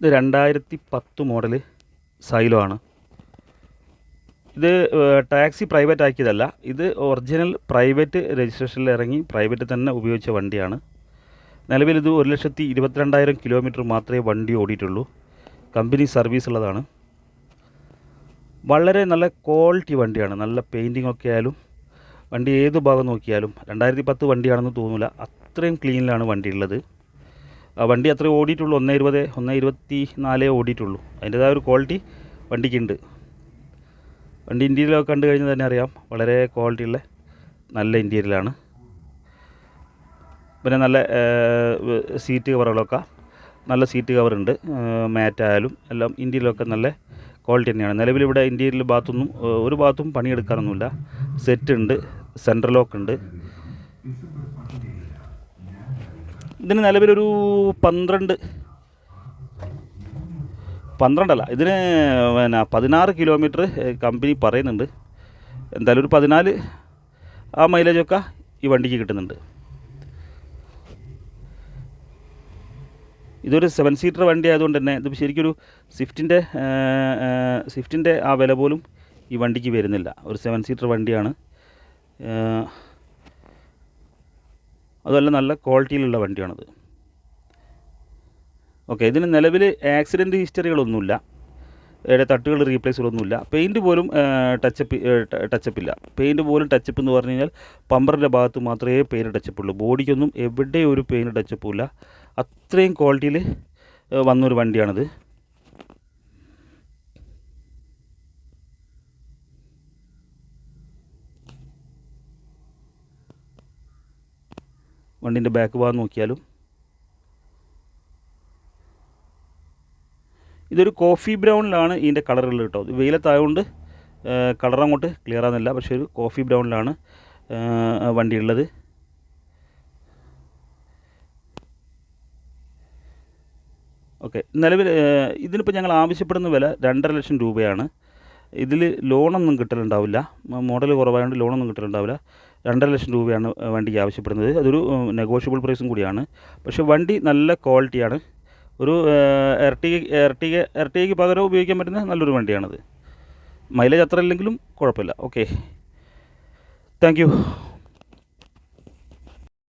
ഇത് 2010 model silo ആണ്. ഇത് ടാക്സി പ്രൈവറ്റ് ആക്കിയതല്ല, ഇത് ഒറിജിനൽ പ്രൈവറ്റ് രജിസ്ട്രേഷനിൽ ഇറങ്ങി പ്രൈവറ്റ് തന്നെ ഉപയോഗിച്ച വണ്ടിയാണ്. നിലവിൽ ഇത് 1,22,000 കിലോമീറ്റർ മാത്രമേ വണ്ടി ഓടിയിട്ടുള്ളൂ. കമ്പനി സർവീസ് ഉള്ളതാണ്. വളരെ നല്ല ക്വാളിറ്റി വണ്ടിയാണ്. നല്ല പെയിൻറ്റിംഗ് ഒക്കെ ആയാലും വണ്ടി ഏത് ഭാഗം നോക്കിയാലും 2010 വണ്ടിയാണെന്ന് തോന്നില്ല, അത്രയും ക്ലീനിലാണ് വണ്ടി ഉള്ളത്. വണ്ടി അത്ര ഓടിയിട്ടുള്ളൂ, 1,20, 1,24 ഓടിയിട്ടുള്ളൂ. അതിൻ്റേതായ ഒരു ക്വാളിറ്റി വണ്ടിക്കുണ്ട്. വണ്ടി ഇൻറ്റീരിയലൊക്കെ കണ്ടു കഴിഞ്ഞാൽ തന്നെ അറിയാം, വളരെ ക്വാളിറ്റിയുള്ള നല്ല ഇൻറ്റീരിയലാണ്. പിന്നെ നല്ല സീറ്റ് കവറുകളൊക്കെ നല്ല സീറ്റ് കവറുണ്ട്. മാറ്റായാലും എല്ലാം ഇൻറ്റീരിയലൊക്കെ നല്ല ക്വാളിറ്റി തന്നെയാണ്. നിലവിലിവിടെ ഇൻറ്റീരിയൽ ഭാഗത്തൊന്നും ഒരു ഭാഗത്തും പണിയെടുക്കാനൊന്നുമില്ല. സെറ്റ് ഉണ്ട്, സെൻട്രൽ ലോക്ക് ഉണ്ട്. ഇതിന് നിലവിലൊരു 12 ഇതിന് 16 കിലോമീറ്റർ കമ്പനി പറയുന്നുണ്ട്. എന്തായാലും ഒരു 14 ആ മൈലേജൊക്കെ ഈ വണ്ടിക്ക് കിട്ടുന്നുണ്ട്. ഇതൊരു 7 സീറ്റർ വണ്ടി ആയതുകൊണ്ട് തന്നെ ഇത് ശരിക്കൊരു സ്വിഫ്റ്റിൻ്റെ ആ വില പോലും ഈ വണ്ടിക്ക് വരുന്നില്ല. ഒരു 7 സീറ്റർ വണ്ടിയാണ്. അതുമല്ല നല്ല ക്വാളിറ്റിയിലുള്ള വണ്ടിയാണത്. ഓക്കെ, ഇതിന് നിലവിൽ ആക്സിഡൻറ്റ് ഹിസ്റ്ററികളൊന്നുമില്ല, തട്ടുകൾ റീപ്ലേസുകളൊന്നുമില്ല. പെയിൻറ്റ് പോലും ടച്ചപ്പില്ല. പെയിൻറ്റ് പോലും ടച്ചപ്പ് എന്ന് പറഞ്ഞു കഴിഞ്ഞാൽ പമ്പറിൻ്റെ ഭാഗത്ത് മാത്രമേ പെയിൻറ്റ് ടച്ചപ്പുള്ളൂ. ബോഡിക്കൊന്നും എവിടെയും ഒരു പെയിൻറ്റ് ടച്ചപ്പുമില്ല. അത്രയും ക്വാളിറ്റിയിൽ വന്നൊരു വണ്ടിയാണിത്. വണ്ടിൻ്റെ ബാക്ക് ഭാഗം നോക്കിയാലും ഇതൊരു കോഫി ബ്രൗണിലാണ് ഇതിൻ്റെ കളറുകൾ കേട്ടോ. വെയിലത്തായതുകൊണ്ട് കളർ അങ്ങോട്ട് ക്ലിയർ ആകുന്നില്ല, പക്ഷേ ഒരു കോഫി ബ്രൗണിലാണ് വണ്ടി ഉള്ളത്. ഓക്കെ, നിലവിൽ ഇതിനിപ്പോൾ ഞങ്ങൾ ആവശ്യപ്പെടുന്ന വില 2.5 ലക്ഷം രൂപയാണ്. ഇതിൽ ലോണൊന്നും കിട്ടലുണ്ടാവില്ല, മോഡൽ കുറവായതുകൊണ്ട് ലോണൊന്നും കിട്ടലുണ്ടാവില്ല. 2.5 ലക്ഷം രൂപയാണ് വണ്ടിക്ക് ആവശ്യപ്പെടുന്നത്. അതൊരു നെഗോഷ്യബിൾ പ്രൈസും കൂടിയാണ്. പക്ഷേ വണ്ടി നല്ല ക്വാളിറ്റിയാണ്. ഒരു എർട്ടിഗയ്ക്ക് പകരം ഉപയോഗിക്കാൻ പറ്റുന്ന നല്ലൊരു വണ്ടിയാണത്. മൈലേജ് അത്ര ഇല്ലെങ്കിലും കുഴപ്പമില്ല. Okay, thank you.